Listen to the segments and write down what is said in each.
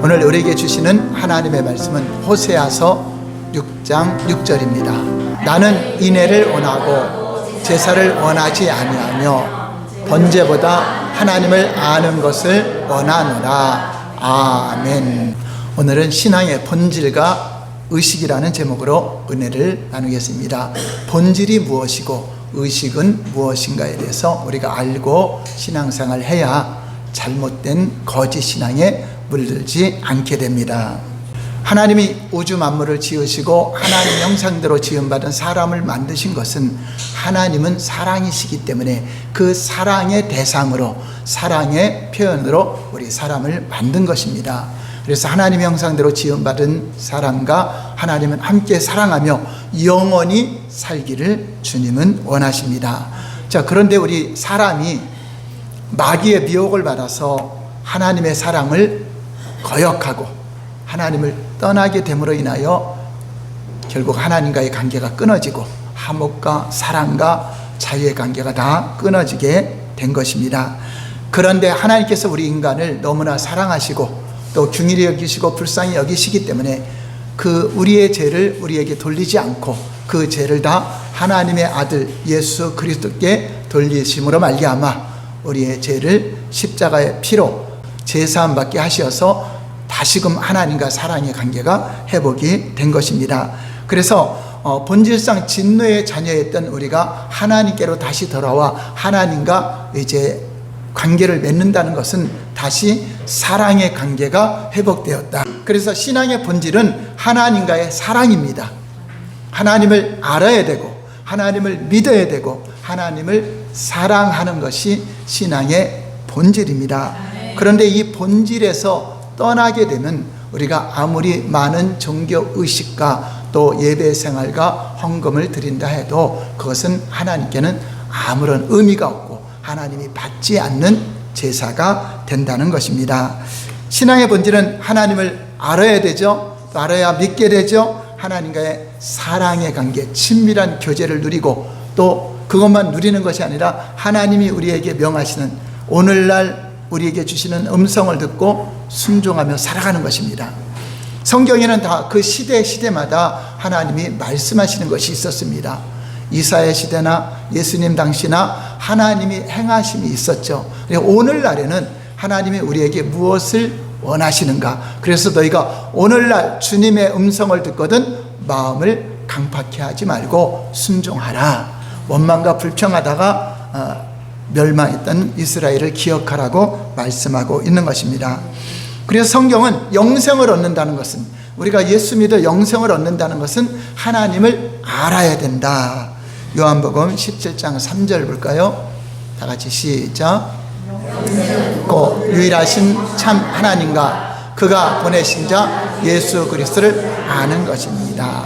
오늘 우리에게 주시는 하나님의 말씀은 호세아서 6장 6절입니다. 나는 인애를 원하고 제사를 원하지 아니하며 번제보다 하나님을 아는 것을 원하노라. 아멘. 오늘은 신앙의 본질과 의식이라는 제목으로 은혜를 나누겠습니다. 본질이 무엇이고 의식은 무엇인가에 대해서 우리가 알고 신앙생활을 해야 잘못된 거짓 신앙에 물들지 않게 됩니다. 하나님이 우주 만물을 지으시고 하나님 형상대로 지음받은 사람을 만드신 것은 하나님은 사랑이시기 때문에 그 사랑의 대상으로, 사랑의 표현으로 우리 사람을 만든 것입니다. 그래서 하나님 형상대로 지음받은 사람과 하나님은 함께 사랑하며 영원히 살기를 주님은 원하십니다. 자, 그런데 우리 사람이 마귀의 미혹을 받아서 하나님의 사랑을 거역하고 하나님을 떠나게 됨으로 인하여 결국 하나님과의 관계가 끊어지고 화목과 사랑과 자유의 관계가 다 끊어지게 된 것입니다. 그런데 하나님께서 우리 인간을 너무나 사랑하시고 또 긍휼히 여기시고 불쌍히 여기시기 때문에 그 우리의 죄를 우리에게 돌리지 않고 그 죄를 다 하나님의 아들 예수 그리스도께 돌리심으로 말미암아 우리의 죄를 십자가의 피로 제사함 받게 하셔서 다시금 하나님과 사랑의 관계가 회복이 된 것입니다. 그래서 본질상 진노의 자녀였던 우리가 하나님께로 다시 돌아와 하나님과 이제 관계를 맺는다는 것은 다시 사랑의 관계가 회복되었다. 그래서 신앙의 본질은 하나님과의 사랑입니다. 하나님을 알아야 되고 하나님을 믿어야 되고 하나님을 사랑하는 것이 신앙의 본질입니다. 그런데 이 본질에서 떠나게 되면 우리가 아무리 많은 종교의식과 또 예배생활과 헌금을 드린다 해도 그것은 하나님께는 아무런 의미가 없고 하나님이 받지 않는 제사가 된다는 것입니다. 신앙의 본질은 하나님을 알아야 되죠. 또 알아야 믿게 되죠. 하나님과의 사랑의 관계, 친밀한 교제를 누리고 또 그것만 누리는 것이 아니라 하나님이 우리에게 명하시는 오늘날 우리에게 주시는 음성을 듣고 순종하며 살아가는 것입니다. 성경에는 다 그 시대마다 하나님이 말씀하시는 것이 있었습니다. 이사야 시대나 예수님 당시나 하나님이 행하심이 있었죠. 오늘날에는 하나님이 우리에게 무엇을 원하시는가? 그래서 너희가 오늘날 주님의 음성을 듣거든 마음을 강팍해 하지 말고 순종하라. 원망과 불평하다가 멸망했던 이스라엘을 기억하라고 말씀하고 있는 것입니다. 그래서 성경은 영생을 얻는다는 것은, 우리가 예수 믿어 영생을 얻는다는 것은 하나님을 알아야 된다. 요한복음 17장 3절 볼까요? 다 같이 시작. 그 유일하신 참 하나님과 그가 보내신 자 예수 그리스도를 아는 것입니다.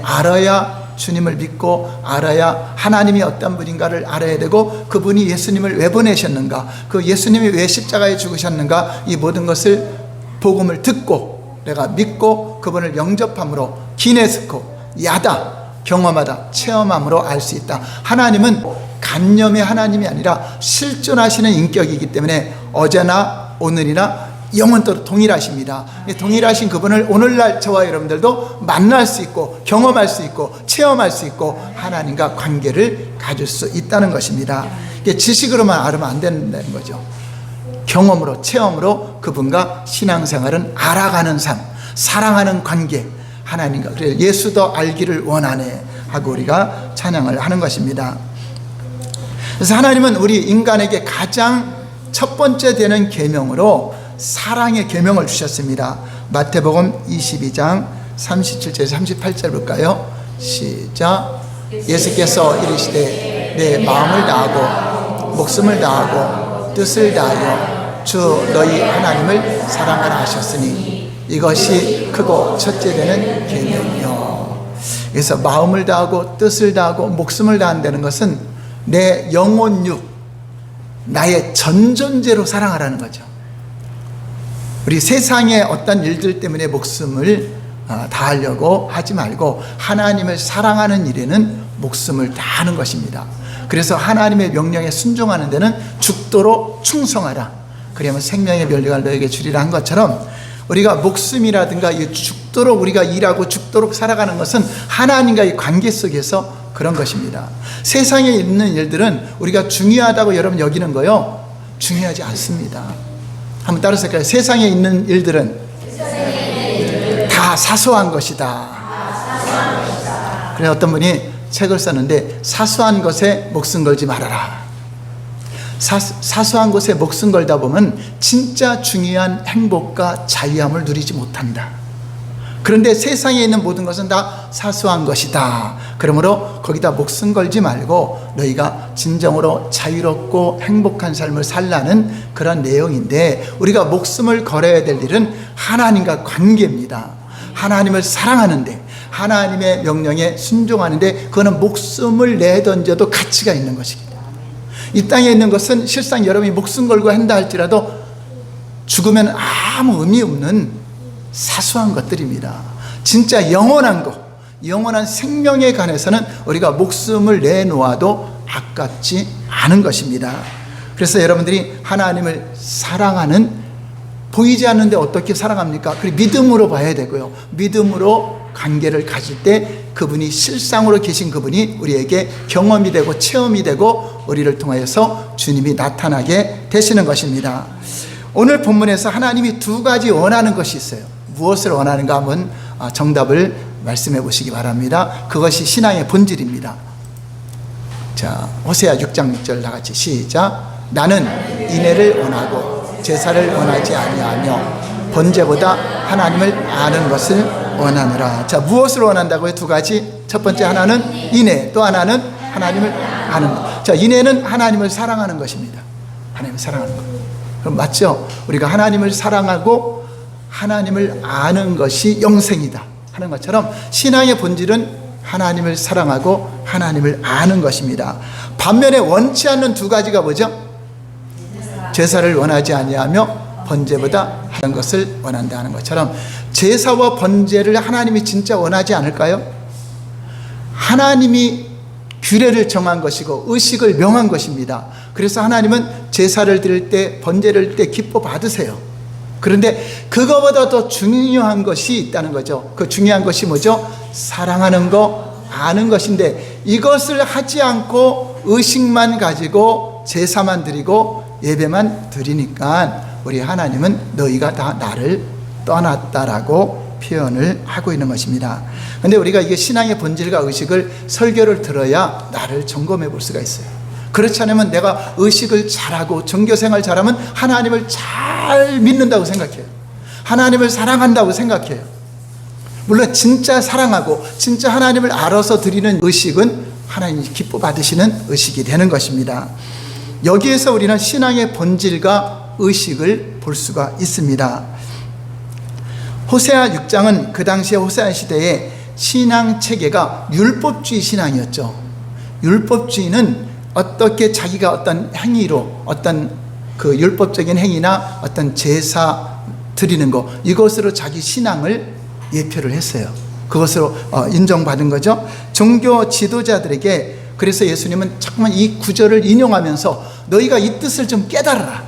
알아야 주님을 믿고 알아야 하나님이 어떤 분인가를 알아야 되고 그분이 예수님을 왜 보내셨는가, 그 예수님이 왜 십자가에 죽으셨는가, 이 모든 것을 복음을 듣고 내가 믿고 그분을 영접함으로 기네스코, 야다, 경험하다, 체험함으로 알 수 있다. 하나님은 간념의 하나님이 아니라 실존하시는 인격이기 때문에 어제나 오늘이나 영원토록 동일하십니다. 동일하신 그분을 오늘날 저와 여러분들도 만날 수 있고 경험할 수 있고 체험할 수 있고 하나님과 관계를 가질 수 있다는 것입니다. 지식으로만 알으면 안 된다는 거죠. 경험으로, 체험으로 그분과 신앙생활은 알아가는 삶, 사랑하는 관계, 하나님과, 그래서 예수도 알기를 원하네 하고 우리가 찬양을 하는 것입니다. 그래서 하나님은 우리 인간에게 가장 첫 번째 되는 계명으로 사랑의 계명을 주셨습니다. 마태복음 22장 37절 38절 볼까요? 시작. 예수께서 이르시되 내 마음을 다하고 목숨을 다하고 뜻을 다하여 주 너희 하나님을 사랑하라 하셨으니 이것이 크고 첫째 되는 계명이요. 그래서 마음을 다하고 뜻을 다하고 목숨을 다한다는 것은 내 영혼육, 나의 전존재로 사랑하라는 거죠. 우리 세상의 어떤 일들 때문에 목숨을 다하려고 하지 말고 하나님을 사랑하는 일에는 목숨을 다하는 것입니다. 그래서 하나님의 명령에 순종하는 데는 죽도록 충성하라. 그러면 생명의 면류관을 너에게 주리라 한 것처럼 우리가 목숨이라든가 죽도록 우리가 일하고 죽도록 살아가는 것은 하나님과의 관계 속에서 그런 것입니다. 세상에 있는 일들은 우리가 중요하다고 여러분 여기는 거요, 중요하지 않습니다. 한번 따라서 할까요? 세상에 있는 일들은 다 사소한 것이다. 그래서 어떤 분이 책을 썼는데, 사소한 것에 목숨 걸지 말아라. 사소한 것에 목숨 걸다 보면 진짜 중요한 행복과 자유함을 누리지 못한다. 그런데 세상에 있는 모든 것은 다 사소한 것이다. 그러므로 거기다 목숨 걸지 말고 너희가 진정으로 자유롭고 행복한 삶을 살라는 그런 내용인데, 우리가 목숨을 걸어야 될 일은 하나님과 관계입니다. 하나님을 사랑하는데, 하나님의 명령에 순종하는데, 그거는 목숨을 내던져도 가치가 있는 것입니다. 이 땅에 있는 것은 실상 여러분이 목숨 걸고 한다 할지라도 죽으면 아무 의미 없는 사소한 것들입니다. 진짜 영원한 것, 영원한 생명에 관해서는 우리가 목숨을 내놓아도 아깝지 않은 것입니다. 그래서 여러분들이 하나님을 사랑하는, 보이지 않는데 어떻게 사랑합니까? 그리고 믿음으로 봐야 되고요, 믿음으로 관계를 가질 때 그분이 실상으로 계신 그분이 우리에게 경험이 되고 체험이 되고 우리를 통하여서 주님이 나타나게 되시는 것입니다. 오늘 본문에서 하나님이 두 가지 원하는 것이 있어요. 무엇을 원하는가 한번 정답을 말씀해 보시기 바랍니다. 그것이 신앙의 본질입니다. 자, 호세아 6장 6절 다 같이 시작. 나는 인애를 원하고 제사를 원하지 아니하며 번제보다 하나님을 아는 것을 원하느라. 자, 무엇을 원한다고요? 두 가지. 첫 번째 하나는 인애, 또 하나는 하나님을 아는 것. 자, 인애는 하나님을 사랑하는 것입니다. 하나님을 사랑하는 것. 그럼 맞죠? 우리가 하나님을 사랑하고 하나님을 아는 것이 영생이다 하는 것처럼 신앙의 본질은 하나님을 사랑하고 하나님을 아는 것입니다. 반면에 원치 않는 두 가지가 뭐죠? 제사를 원하지 아니하며 번제보다 하는 것을 원한다 하는 것처럼, 제사와 번제를 하나님이 진짜 원하지 않을까요? 하나님이 규례를 정한 것이고 의식을 명한 것입니다. 그래서 하나님은 제사를 드릴 때, 번제를 드릴 때 기뻐 받으세요. 그런데 그거보다 더 중요한 것이 있다는 거죠. 그 중요한 것이 뭐죠? 사랑하는 거, 아는 것인데, 이것을 하지 않고 의식만 가지고 제사만 드리고 예배만 드리니까 우리 하나님은 너희가 다 나를 떠났다라고 표현을 하고 있는 것입니다. 그런데 우리가 이게 신앙의 본질과 의식을 설교를 들어야 나를 점검해 볼 수가 있어요. 그렇지 않으면 내가 의식을 잘하고 종교생활 잘하면 하나님을 잘 믿는다고 생각해요. 하나님을 사랑한다고 생각해요. 물론 진짜 사랑하고 진짜 하나님을 알아서 드리는 의식은 하나님이 기뻐 받으시는 의식이 되는 것입니다. 여기에서 우리는 신앙의 본질과 의식을 볼 수가 있습니다. 호세아 6장은 그 당시에 호세아 시대의 신앙 체계가 율법주의 신앙이었죠. 율법주의는 어떻게 자기가 어떤 행위로, 어떤 그 율법적인 행위나 어떤 제사 드리는 것, 이것으로 자기 신앙을 예표를 했어요. 그것으로 인정받은 거죠. 종교 지도자들에게, 그래서 예수님은 자꾸만 이 구절을 인용하면서 너희가 이 뜻을 좀 깨달아라.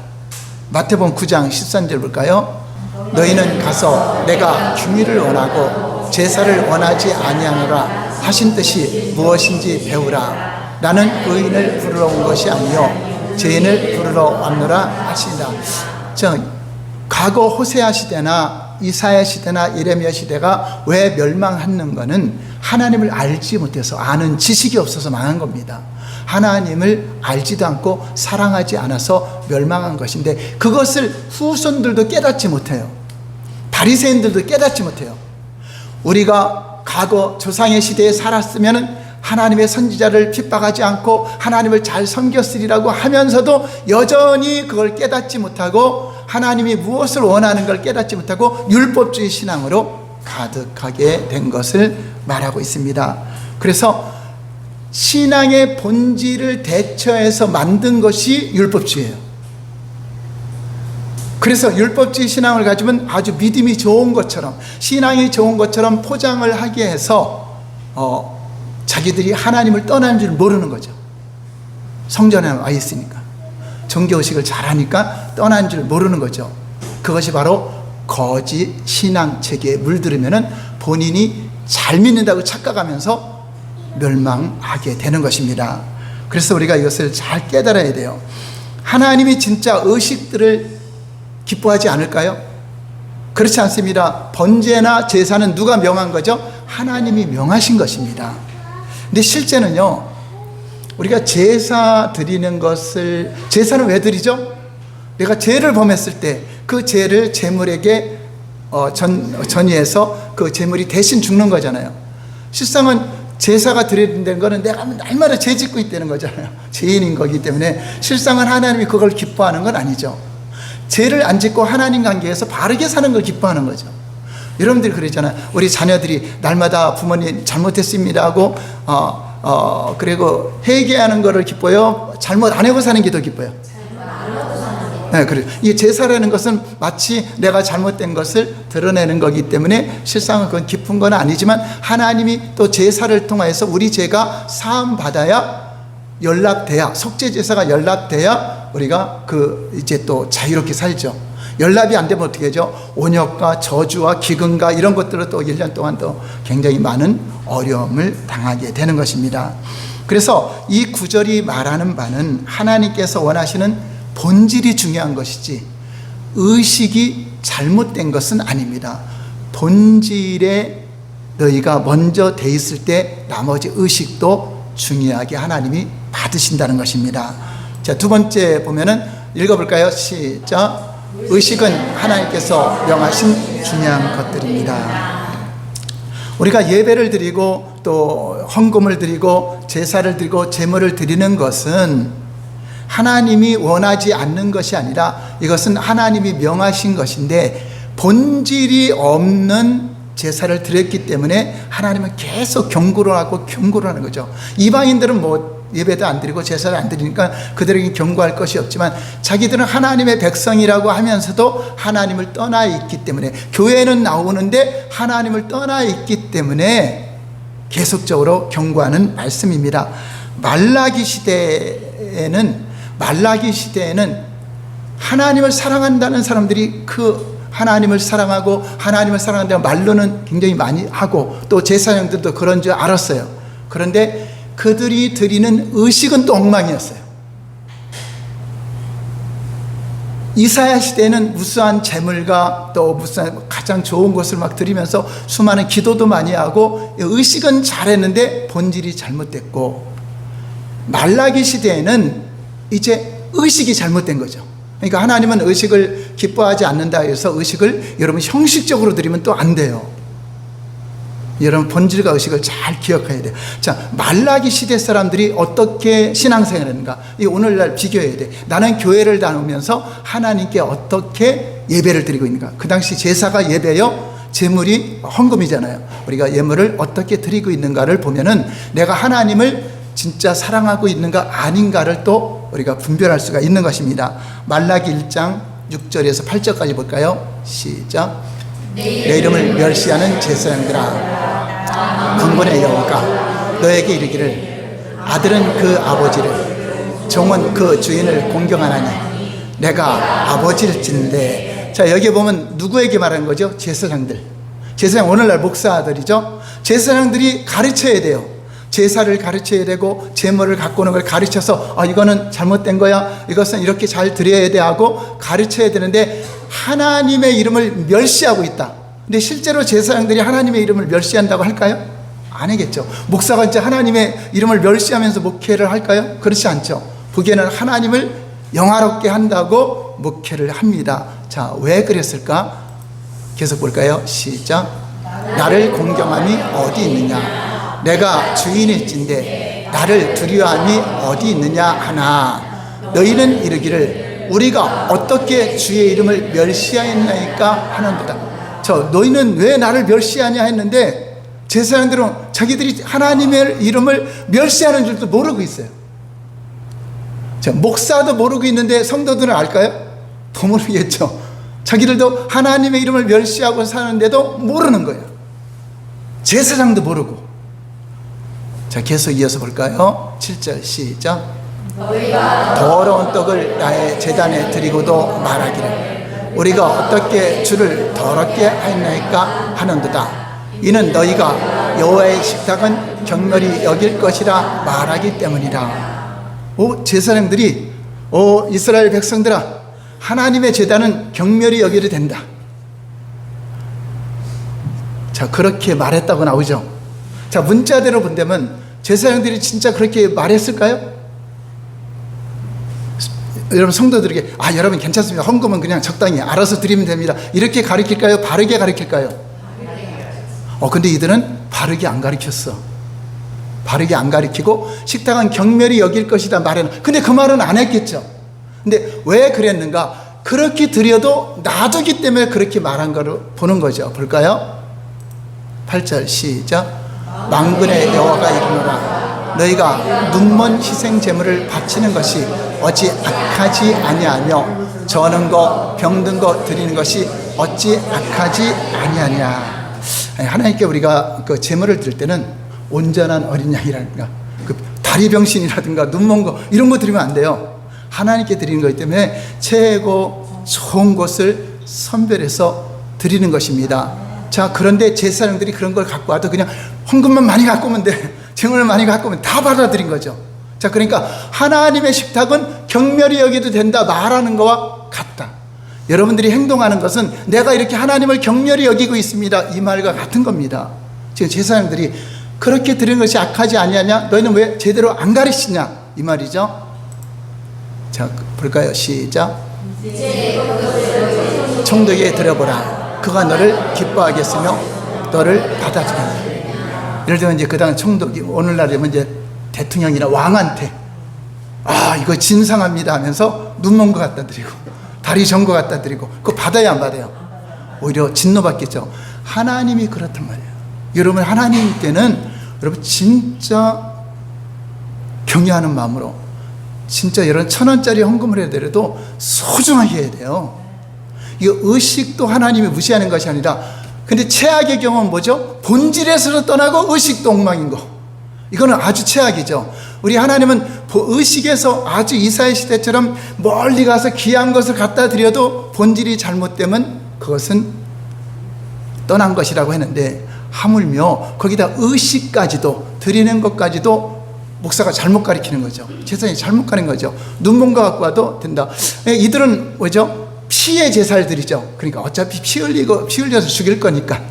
마태복음 9장 13절 볼까요? 너희는 가서 내가 궁의를 원하고 제사를 원하지 아니하노라 하신 뜻이 무엇인지 배우라. 나는 의인을 부르러 온 것이 아니요 죄인을 부르러 왔노라 하시니라. 과거 호세아 시대나 이사야 시대나 예레미야 시대가 왜 멸망하는 거는 하나님을 알지 못해서, 아는 지식이 없어서 망한 겁니다. 하나님을 알지도 않고 사랑하지 않아서 멸망한 것인데, 그것을 후손들도 깨닫지 못해요. 바리새인들도 깨닫지 못해요. 우리가 과거 조상의 시대에 살았으면 하나님의 선지자를 핍박하지 않고 하나님을 잘 섬겼으리라고 하면서도 여전히 그걸 깨닫지 못하고 하나님이 무엇을 원하는 걸 깨닫지 못하고 율법주의 신앙으로 가득하게 된 것을 말하고 있습니다. 그래서 신앙의 본질을 대처해서 만든 것이 율법주의예요. 그래서 율법주의 신앙을 가지면 아주 믿음이 좋은 것처럼, 신앙이 좋은 것처럼 포장을 하게 해서 자기들이 하나님을 떠나는 줄 모르는 거죠. 성전에 와 있으니까, 종교의식을 잘하니까 떠난 줄 모르는 거죠. 그것이 바로 거짓 신앙 체계에 물들으면은 본인이 잘 믿는다고 착각하면서 멸망하게 되는 것입니다. 그래서 우리가 이것을 잘 깨달아야 돼요. 하나님이 진짜 의식들을 기뻐하지 않을까요? 그렇지 않습니다. 번제나 제사는 누가 명한 거죠? 하나님이 명하신 것입니다. 근데 실제는요, 우리가 제사 드리는 것을, 제사는 왜 드리죠? 내가 죄를 범했을 때 그 죄를 제물에게 전이해서 그 제물이 대신 죽는 거잖아요. 실상은 제사가 드려진다는 거는 내가 날마다 죄 짓고 있다는 거잖아요. 죄인인 거기 때문에 실상은 하나님이 그걸 기뻐하는 건 아니죠. 죄를 안 짓고 하나님 관계에서 바르게 사는 걸 기뻐하는 거죠. 여러분들이 그러잖아요. 우리 자녀들이 날마다 부모님 잘못했습니다 하고 그리고 회개하는 거를 기뻐요? 잘못 안 하고 사는 게 더 기뻐요? 네, 그래요. 이 제사라는 것은 마치 내가 잘못된 것을 드러내는 거기 때문에 실상은 그건 기쁜 건 아니지만 하나님이 또 제사를 통해서 우리 죄가 사함 받아야 연락돼야, 속죄 제사가 연락돼야 우리가 이제 또 자유롭게 살죠. 연락이 안 되면 어떻게 하죠? 온역과 저주와 기근과 이런 것들을 또 1년 동안 또 굉장히 많은 어려움을 당하게 되는 것입니다. 그래서 이 구절이 말하는 바는 하나님께서 원하시는 본질이 중요한 것이지 의식이 잘못된 것은 아닙니다. 본질에 너희가 먼저 돼 있을 때 나머지 의식도 중요하게 하나님이 받으신다는 것입니다. 자, 두 번째 보면은 읽어볼까요? 시작. 의식은 하나님께서 명하신 중요한 것들입니다. 우리가 예배를 드리고 또 헌금을 드리고 제사를 드리고 제물을 드리는 것은 하나님이 원하지 않는 것이 아니라 이것은 하나님이 명하신 것인데 본질이 없는 제사를 드렸기 때문에 하나님은 계속 경고를 하고 경고를 하는 거죠. 이방인들은 예배도 안 드리고 제사를 안 드리니까 그들에게 경고할 것이 없지만 자기들은 하나님의 백성이라고 하면서도 하나님을 떠나 있기 때문에 교회는 나오는데 하나님을 떠나 있기 때문에 계속적으로 경고하는 말씀입니다. 말라기 시대에는 하나님을 사랑한다는 사람들이 하나님을 사랑하고 하나님을 사랑한다는 말로는 굉장히 많이 하고 또 제사장들도 그런 줄 알았어요. 그런데 그들이 드리는 의식은 또 엉망이었어요. 이사야 시대에는 무수한 재물과 또 무수한 가장 좋은 것을 막 드리면서 수많은 기도도 많이 하고 의식은 잘했는데 본질이 잘못됐고, 말라기 시대에는 이제 의식이 잘못된 거죠. 그러니까 하나님은 의식을 기뻐하지 않는다 해서 의식을 여러분 형식적으로 드리면 또 안 돼요. 여러분 본질과 의식을 잘 기억해야 돼요. 자, 말라기 시대 사람들이 어떻게 신앙생활을 했는가, 이 오늘날 비교해야 돼. 나는 교회를 다니면서 하나님께 어떻게 예배를 드리고 있는가. 그 당시 제사가 예배요, 제물이 헌금이잖아요. 우리가 예물을 어떻게 드리고 있는가를 보면은 내가 하나님을 진짜 사랑하고 있는가 아닌가를 또 우리가 분별할 수가 있는 것입니다. 말라기 1장 6절에서 8절까지 볼까요? 시작. 내 이름을 멸시하는 제사장들아, 만군의 여호와가 너에게 이르기를 아들은 그 아버지를 종은 그 주인을 공경하나니 내가 아버지일진데. 자, 여기 보면 누구에게 말하는 거죠? 제사장들. 제사장, 오늘날 목사들이죠. 제사장들이 가르쳐야 돼요. 제사를 가르쳐야 되고 제물을 갖고 오는 걸 가르쳐서 이거는 잘못된 거야, 이것은 이렇게 잘 드려야 돼 하고 가르쳐야 되는데 하나님의 이름을 멸시하고 있다. 근데 실제로 제사장들이 하나님의 이름을 멸시한다고 할까요? 아니겠죠. 목사가 이제 하나님의 이름을 멸시하면서 목회를 할까요? 그렇지 않죠. 보기에는 하나님을 영화롭게 한다고 목회를 합니다. 자, 왜 그랬을까? 계속 볼까요? 시작. 나를 공경함이 어디 있느냐, 내가 주인일진데 나를 두려워함이 어디 있느냐 하나, 너희는 이르기를 우리가 어떻게 주의 이름을 멸시하였나이까 하는도다. 너희는 왜 나를 멸시하냐 했는데 제사장들은 자기들이 하나님의 이름을 멸시하는 줄도 모르고 있어요. 목사도 모르고 있는데 성도들은 알까요? 더 모르겠죠. 자기들도 하나님의 이름을 멸시하고 사는데도 모르는 거예요. 제사장도 모르고. 자, 계속 이어서 볼까요? 7절 시작. 더러운 떡을 나의 제단에 드리고도 말하기를 우리가 어떻게 주를 더럽게 하였나이까 하는도다. 이는 너희가 여호와의 식탁은 경멸히 여길 것이라 말하기 때문이라. 제사장들이 이스라엘 백성들아, 하나님의 제단은 경멸히 여기려 된다. 자, 그렇게 말했다고 나오죠. 자, 문자대로 본다면 제사장들이 진짜 그렇게 말했을까요? 여러분 성도들에게 여러분 괜찮습니다. 헌금은 그냥 적당히 알아서 드리면 됩니다. 이렇게 가르칠까요? 바르게 가르칠까요? 근데 이들은 바르게 안 가르쳤어. 바르게 안 가르치고 식탁은 경멸히 여길 것이다 말해는. 근데 그 말은 안 했겠죠. 근데 왜 그랬는가? 그렇게 드려도 놔두기 때문에 그렇게 말한 거를 보는 거죠. 볼까요? 8절 시작. 만군의 여호와가 이르노라. 너희가 눈먼 희생 제물을 바치는 것이 어찌 악하지 아니하며 저는 거 병든 거 드리는 것이 어찌 악하지 아니하냐. 하나님께 우리가 그 제물을 드릴 때는 온전한 어린 양이라든가 그 다리 병신이라든가 눈먼 거 이런 거 드리면 안 돼요. 하나님께 드리는 거기 때문에 최고 좋은 것을 선별해서 드리는 것입니다. 자, 그런데 제사장들이 그런 걸 갖고 와도 그냥 헌금만 많이 갖고 오면 돼. 제물을 많이 갖고 오면 다 받아들인 거죠. 자, 그러니까 하나님의 식탁은 경멸히 여기도 된다 말하는 거와 같다. 여러분들이 행동하는 것은 내가 이렇게 하나님을 경멸히 여기고 있습니다, 이 말과 같은 겁니다. 지금 제사장들이 그렇게 드리는 것이 악하지 아니하냐? 너희는 왜 제대로 안 가르치냐? 이 말이죠. 자, 볼까요? 시작. 총독에게 드려보라. 그가 너를 기뻐하겠으며 너를 받아주겠다. 예를 들면 이제 그 다음 총독이 오늘날이면 이제 대통령이나 왕한테 이거 진상합니다 하면서 눈먼 거 갖다 드리고 다리 전 거 갖다 드리고 그거 받아야 안 받아요? 오히려 진노받겠죠. 하나님이 그렇단 말이에요. 여러분 하나님께는 여러분 진짜 경외하는 마음으로 진짜 여러분 1,000원짜리 헌금을 해드려도 소중하게 해야 돼요. 이거 의식도 하나님이 무시하는 것이 아니라, 근데 최악의 경우는 뭐죠? 본질에서 떠나고 의식도 엉망인 거. 이거는 아주 최악이죠. 우리 하나님은 의식에서 아주 이사야 시대처럼 멀리 가서 귀한 것을 갖다 드려도 본질이 잘못되면 그것은 떠난 것이라고 했는데, 하물며 거기다 의식까지도 드리는 것까지도 목사가 잘못 가르치는 거죠. 제사장이 잘못 가는 거죠. 눈먼 거 갖고 와도 된다. 이들은 뭐죠? 피의 제사를 드리죠. 그러니까 어차피 피 흘려서 죽일 거니까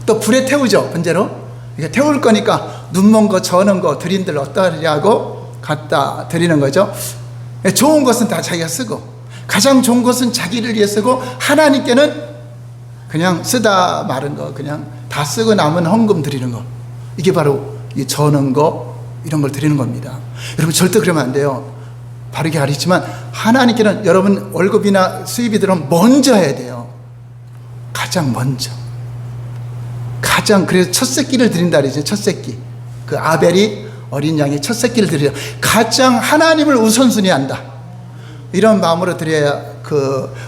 또 불에 태우죠. 번제로 그러니까 태울 거니까 눈먼 거 저는 거 드린들 어떠하냐고 갖다 드리는 거죠. 좋은 것은 다 자기가 쓰고 가장 좋은 것은 자기를 위해 쓰고, 하나님께는 그냥 쓰다 마른 거 그냥 다 쓰고 남은 헌금 드리는 거, 이게 바로 이 저는 거 이런 걸 드리는 겁니다. 여러분 절대 그러면 안 돼요. 바르게 가르치지만 하나님께는 여러분 월급이나 수입이 들어오면 먼저 해야 돼요. 가장 먼저. 그래서 첫 새끼를 드린다 그러죠. 첫 새끼. 그 아벨이 어린 양의 첫 새끼를 드리죠. 가장 하나님을 우선순위 한다. 이런 마음으로 드려야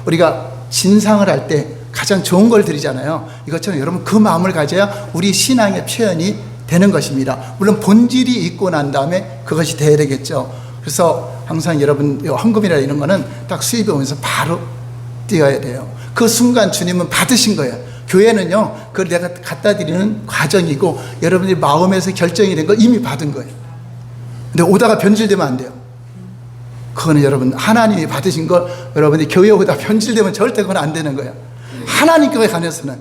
우리가 진상을 할 때 가장 좋은 걸 드리잖아요. 이것처럼 여러분 그 마음을 가져야 우리 신앙의 표현이 되는 것입니다. 물론 본질이 있고 난 다음에 그것이 돼야 되겠죠. 그래서 항상 여러분 헌금이나 이런 거는 딱 수입이 오면서 바로 띄어야 돼요. 그 순간 주님은 받으신 거예요. 교회는요, 그걸 내가 갖다 드리는 과정이고 여러분들이 마음에서 결정이 된 거 이미 받은 거예요. 근데 오다가 변질되면 안 돼요. 그거는 여러분 하나님이 받으신 거 여러분이 교회 오다 변질되면 절대 그건 안 되는 거예요. 하나님 교회 관해서는,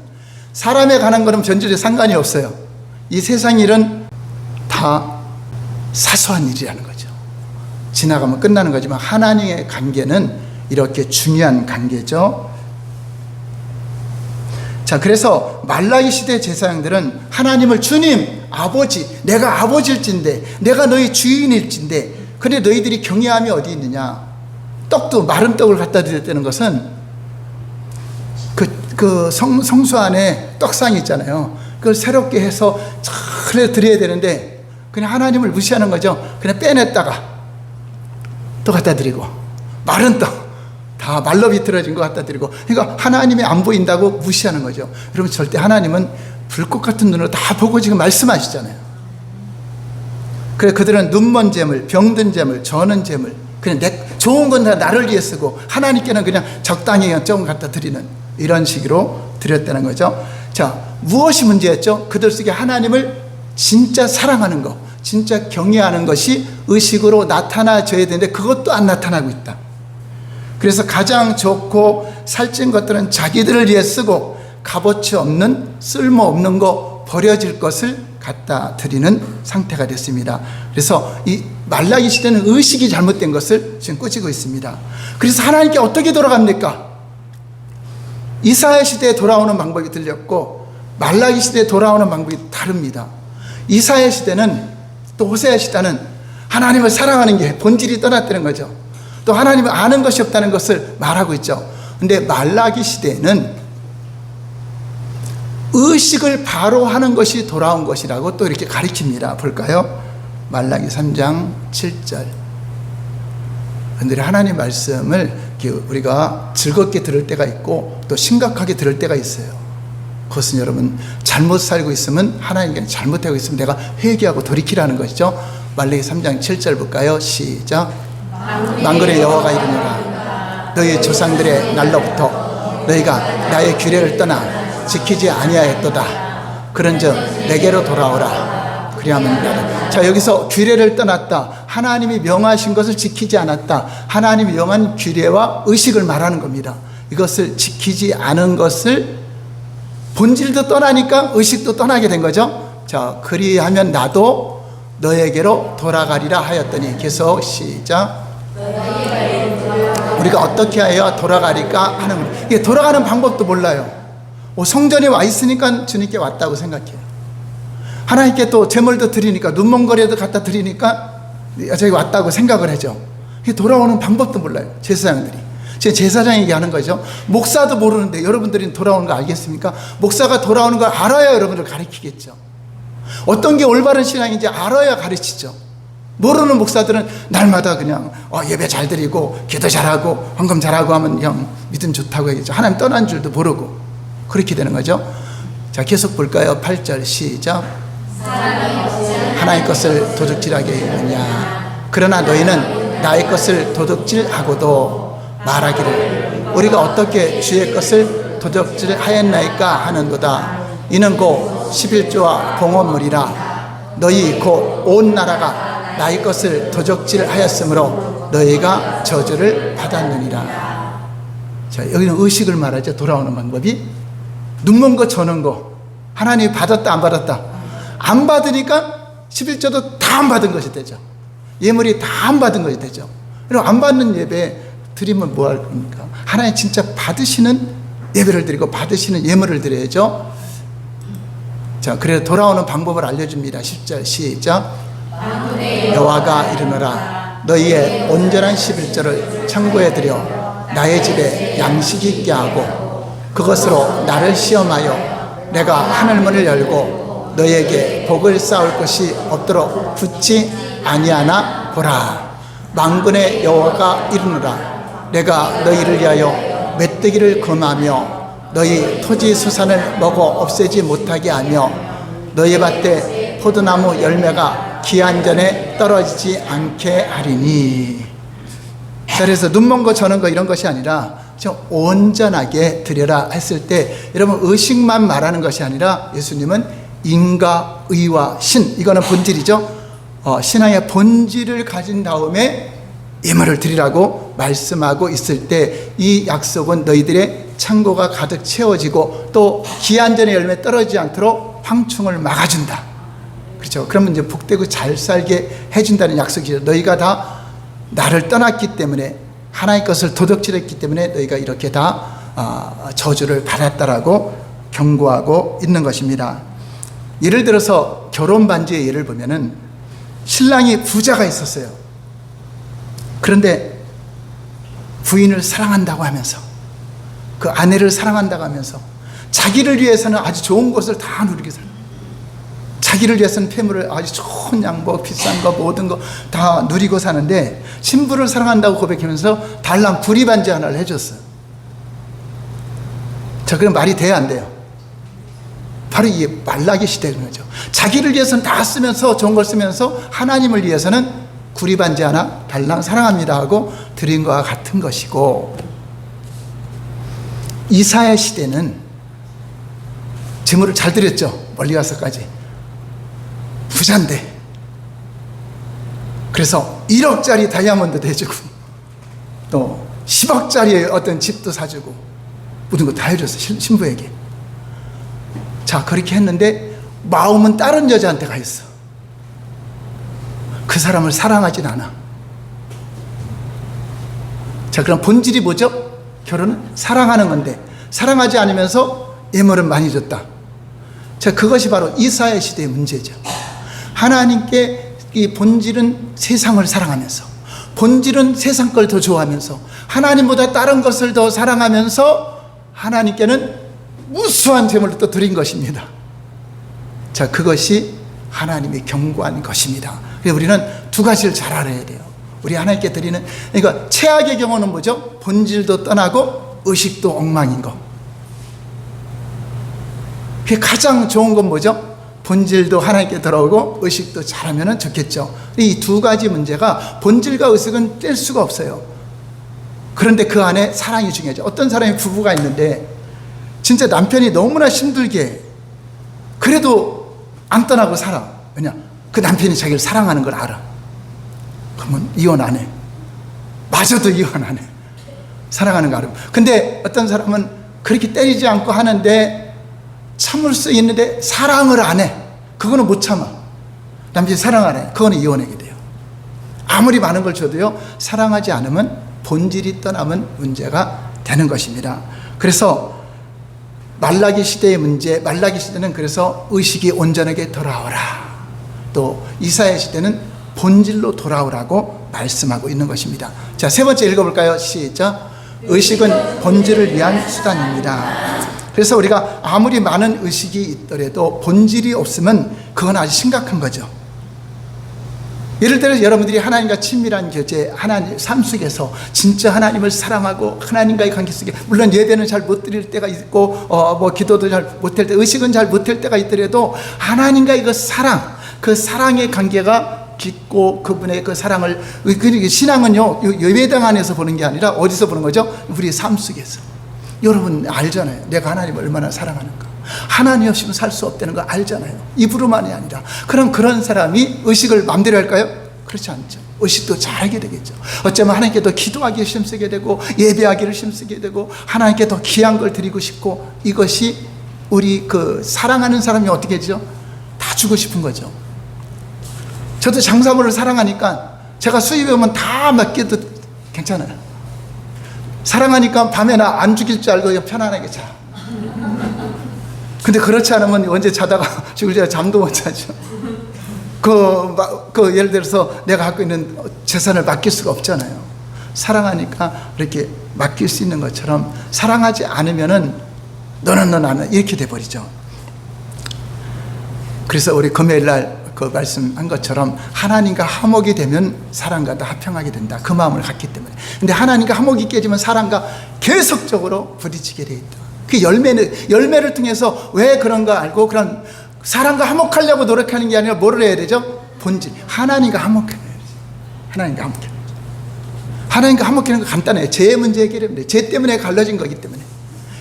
사람에 관한 거는 변질에 상관이 없어요. 이 세상 일은 다 사소한 일이라는 거죠. 지나가면 끝나는 거지만 하나님의 관계는 이렇게 중요한 관계죠. 자, 그래서 말라기 시대 제사장들은 하나님을 주님, 아버지, 내가 아버지일진데, 내가 너희 주인일진데, 근데 너희들이 경외함이 어디 있느냐? 떡도 마른 떡을 갖다 드렸다는 것은 성수 안에 떡상이 있잖아요. 그걸 새롭게 해서 잘 드려야 되는데 그냥 하나님을 무시하는 거죠. 그냥 빼냈다가 또 갖다 드리고, 마른 떡 다 말로 비틀어진 거 갖다 드리고, 그러니까 하나님이 안 보인다고 무시하는 거죠. 여러분 절대 하나님은 불꽃 같은 눈으로 다 보고 지금 말씀하시잖아요. 그래 그들은 눈먼 재물, 병든 재물, 저는 재물 그냥 좋은 건 다 나를 위해 쓰고 하나님께는 그냥 적당히 조금 갖다 드리는 이런 식으로 드렸다는 거죠. 자, 무엇이 문제였죠? 그들 속에 하나님을 진짜 사랑하는 것, 진짜 경외하는 것이 의식으로 나타나줘야 되는데 그것도 안 나타나고 있다. 그래서 가장 좋고 살찐 것들은 자기들을 위해 쓰고 값어치 없는 쓸모없는 거 버려질 것을 갖다 드리는 상태가 됐습니다. 그래서 이 말라기 시대는 의식이 잘못된 것을 지금 꾸짖고 있습니다. 그래서 하나님께 어떻게 돌아갑니까? 이사야 시대에 돌아오는 방법이 들렸고 말라기 시대에 돌아오는 방법이 다릅니다. 이사야 시대는 또 호세아 시대는 하나님을 사랑하는 게 본질이 떠났다는 거죠. 또 하나님을 아는 것이 없다는 것을 말하고 있죠. 근데 말라기 시대에는 의식을 바로 하는 것이 돌아온 것이라고 또 이렇게 가리킵니다. 볼까요? 말라기 3장 7절. 근데 하나님 말씀을 우리가 즐겁게 들을 때가 있고 또 심각하게 들을 때가 있어요. 그것은 여러분 잘못 살고 있으면 하나님께 잘못하고 있으면 내가 회개하고 돌이키라는 것이죠. 말라기 3장 7절 볼까요? 시작. 만군의 여호와가 이르노라 너희 조상들의 날로부터 너희가 나의 규례를 떠나 지키지 아니하였도다. 그런즉 내게로 돌아오라. 그리하면 나는. 자, 여기서 규례를 떠났다. 하나님이 명하신 것을 지키지 않았다. 하나님이 명한 규례와 의식을 말하는 겁니다. 이것을 지키지 않은 것을 본질도 떠나니까 의식도 떠나게 된 거죠. 자, 그리하면 나도 너에게로 돌아가리라 하였더니 계속 시작. 우리가 어떻게 하여 돌아가리까 하는 거예요. 이게 돌아가는 방법도 몰라요. 성전에 와 있으니까 주님께 왔다고 생각해요. 하나님께 또 제물도 드리니까 눈먼거리에도 갖다 드리니까 저기 왔다고 생각을 하죠. 돌아오는 방법도 몰라요. 제사장들이. 제 제사장에게 하는 거죠. 목사도 모르는데 여러분들이 돌아오는 거 알겠습니까? 목사가 돌아오는 걸 알아야 여러분들 가르치겠죠. 어떤 게 올바른 신앙인지 알아야 가르치죠. 모르는 목사들은 날마다 그냥 예배 잘 드리고 기도 잘하고 헌금 잘하고 하면 그냥 믿음 좋다고 하겠죠. 하나님 떠난 줄도 모르고 그렇게 되는 거죠. 자, 계속 볼까요? 8절 시작. 하나의 것을 도둑질하게 했느냐. 그러나 너희는 나의 것을 도둑질하고도 말하기를 우리가 어떻게 주의 것을 도둑질하였나이까 하는도다. 이는 곧 11조와 봉헌물이라. 너희 곧 온 나라가 나의 것을 도둑질하였으므로 너희가 저주를 받았느니라. 자, 여기는 의식을 말하죠. 돌아오는 방법이. 눈먼 거 저는 거 하나님이 받았다 안 받았다 안 받으니까 11조도 다 안 받은 것이 되죠. 예물이 다 안 받은 것이 되죠. 그리고 안 받는 예배 드리면 뭐 할 겁니까? 하나님 진짜 받으시는 예배를 드리고 받으시는 예물을 드려야죠. 자, 그래서 돌아오는 방법을 알려줍니다. 10절 시작. 여호와가 이르노라 너희의 온전한 11조를 창고에 들여 나의 집에 양식 있게 하고 그것으로 나를 시험하여 내가 하늘문을 열고 너희에게 복을 쌓을 것이 없도록 붙지 아니하나 보라. 만군의 여호와가 이르노라 내가 너희를 위하여 메뚜기를 금하며 너희 토지 수산을 먹어 없애지 못하게 하며 너희 밭에 포도나무 열매가 기한 전에 떨어지지 않게 하리니. 그래서 눈먼 거 저는 거 이런 것이 아니라 좀 온전하게 드려라 했을 때 여러분 의식만 말하는 것이 아니라 예수님은 인과 의와 신, 이거는 본질이죠. 신앙의 본질을 가진 다음에 예물을 드리라고 말씀하고 있을 때 이 약속은 너희들의 창고가 가득 채워지고 또 기한 전에 열매 떨어지지 않도록 황충을 막아준다. 그렇죠. 그러면 이제 복되고 잘 살게 해준다는 약속이죠. 너희가 다 나를 떠났기 때문에 하나님 것을 도둑질했기 때문에 너희가 이렇게 다 저주를 받았다라고 경고하고 있는 것입니다. 예를 들어서 결혼 반지의 예를 보면은 신랑이 부자가 있었어요. 그런데 부인을 사랑한다고 하면서 그 아내를 사랑한다고 하면서 자기를 위해서는 아주 좋은 것을 다 누리게 살아요. 자기를 위해서는 폐물을 아주 좋은 양복 비싼 거 모든 거 다 누리고 사는데 신부를 사랑한다고 고백하면서 달랑 구리 반지 하나를 해줬어요. 자, 그럼 말이 돼야 안 돼요? 바로 이 말라기 시대인 거죠. 자기를 위해서는 다 쓰면서 좋은 걸 쓰면서 하나님을 위해서는 구리 반지 하나 달랑 사랑합니다 하고 드린 것과 같은 것이고, 이사야 시대는 재물을 잘 드렸죠. 멀리 가서까지. 부자인데. 그래서 1억짜리 다이아몬드 대주고 또 10억짜리 어떤 집도 사주고 모든 거 다 해줬어, 신부에게. 자, 그렇게 했는데 마음은 다른 여자한테 가 있어. 그 사람을 사랑하진 않아. 자, 그럼 본질이 뭐죠? 결혼은 사랑하는 건데 사랑하지 않으면서 예물은 많이 줬다. 자, 그것이 바로 이사야 시대의 문제죠. 하나님께 이 본질은 세상을 사랑하면서, 본질은 세상 걸 더 좋아하면서, 하나님보다 다른 것을 더 사랑하면서 하나님께는 무수한 제물을 또 드린 것입니다. 자, 그것이 하나님이 경고한 것입니다. 그래서 우리는 두 가지를 잘 알아야 돼요. 우리 하나님께 드리는, 그러니까 최악의 경우는 뭐죠? 본질도 떠나고 의식도 엉망인 거. 그게 가장 좋은 건 뭐죠? 본질도 하나님께 들어오고 의식도 잘하면 좋겠죠. 이 두 가지 문제가, 본질과 의식은 뗄 수가 없어요. 그런데 그 안에 사랑이 중요하죠. 어떤 사람이 부부가 있는데 진짜 남편이 너무나 힘들게 그래도 안 떠나고 살아. 왜냐? 그 남편이 자기를 사랑하는 걸 알아. 그러면 이혼 안 해. 마저도 이혼 안 해. 사랑하는 거 알아. 근데 어떤 사람은 그렇게 때리지 않고 하는데 참을 수 있는데 사랑을 안 해. 그거는 못 참아. 남편이 사랑 안 해. 그거는 이혼하게 돼요. 아무리 많은 걸 줘도요, 사랑하지 않으면 본질이 떠나면 문제가 되는 것입니다. 그래서 말라기 시대의 문제, 말라기 시대는 그래서 의식이 온전하게 돌아오라. 또 이사야 시대는 본질로 돌아오라고 말씀하고 있는 것입니다. 자, 세 번째 읽어볼까요? 시작. 의식은 본질을 위한 수단입니다. 그래서 우리가 아무리 많은 의식이 있더라도 본질이 없으면 그건 아주 심각한 거죠. 예를 들어서 여러분들이 하나님과 친밀한 교제, 하나님 삶 속에서 진짜 하나님을 사랑하고 하나님과의 관계 속에, 물론 예배는 잘 못 드릴 때가 있고 기도도 잘 못할 때, 의식은 잘 못할 때가 있더라도 하나님과의 그 사랑, 그 사랑의 관계가 깊고 그분의 그 사랑을, 신앙은요 예배당 안에서 보는 게 아니라 어디서 보는 거죠? 우리 삶 속에서. 여러분 알잖아요. 내가 하나님을 얼마나 사랑하는가. 하나님 없이는 살 수 없다는 거 알잖아요. 입으로만이 아니라. 그럼 그런 사람이 의식을 마음대로 할까요? 그렇지 않죠. 의식도 잘하게 되겠죠. 어쩌면 하나님께 더 기도하기에 힘쓰게 되고 예배하기를 힘쓰게 되고 하나님께 더 귀한 걸 드리고 싶고, 이것이 우리 그 사랑하는 사람이 어떻게 되죠? 다 주고 싶은 거죠. 저도 장사물을 사랑하니까 제가 수입이 오면 다 맡겨도 괜찮아요. 사랑하니까 밤에 나 안 죽일 줄 알고 편안하게 자. 근데 그렇지 않으면 언제 자다가 죽을 때 잠도 못 자죠. 예를 들어서 내가 갖고 있는 재산을 맡길 수가 없잖아요. 사랑하니까 이렇게 맡길 수 있는 것처럼, 사랑하지 않으면은 너는 나는 이렇게 돼버리죠. 그래서 우리 금요일 날 그 말씀한 것처럼 하나님과 화목이 되면 사랑과도 합평하게 된다. 그 마음을 갖기 때문에. 근데 하나님과 화목이 깨지면 사랑과 계속적으로 부딪히게 돼 있다. 그 열매를 통해서 왜 그런가 알고, 그런 사랑과 화목하려고 노력하는 게 아니라 뭐를 해야 되죠? 본질. 하나님과 화목해야 되죠. 하나님과 화목해야 되죠. 하나님과 화목하는 거 간단해요. 죄 문제 해결하면 돼요. 죄 때문에 갈라진 거기 때문에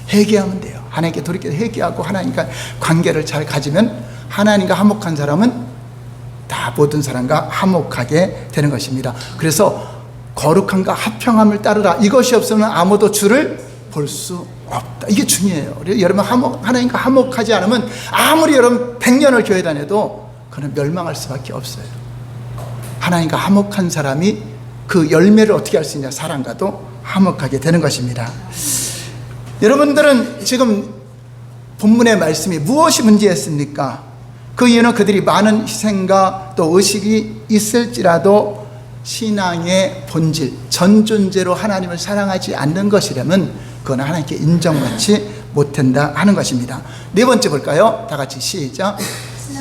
회개하면 돼요. 하나님께 돌이켜 회개하고 하나님과 관계를 잘 가지면, 하나님과 화목한 사람은 다 모든 사람과 화목하게 되는 것입니다. 그래서 거룩함과 합평함을 따르라. 이것이 없으면 아무도 주를 볼 수 없다. 이게 중요해요. 여러분 하나님과 화목하지 않으면 아무리 여러분 100년을 교회 다녀도 그는 멸망할 수밖에 없어요. 하나님과 화목한 사람이 그 열매를 어떻게 할 수 있냐? 사랑과도 화목하게 되는 것입니다. 여러분들은 지금 본문의 말씀이 무엇이 문제였습니까? 그 이유는 그들이 많은 희생과 또 의식이 있을지라도 신앙의 본질, 전 존재로 하나님을 사랑하지 않는 것이라면 그건 하나님께 인정받지 못한다 하는 것입니다. 네 번째 볼까요? 다 같이 시작.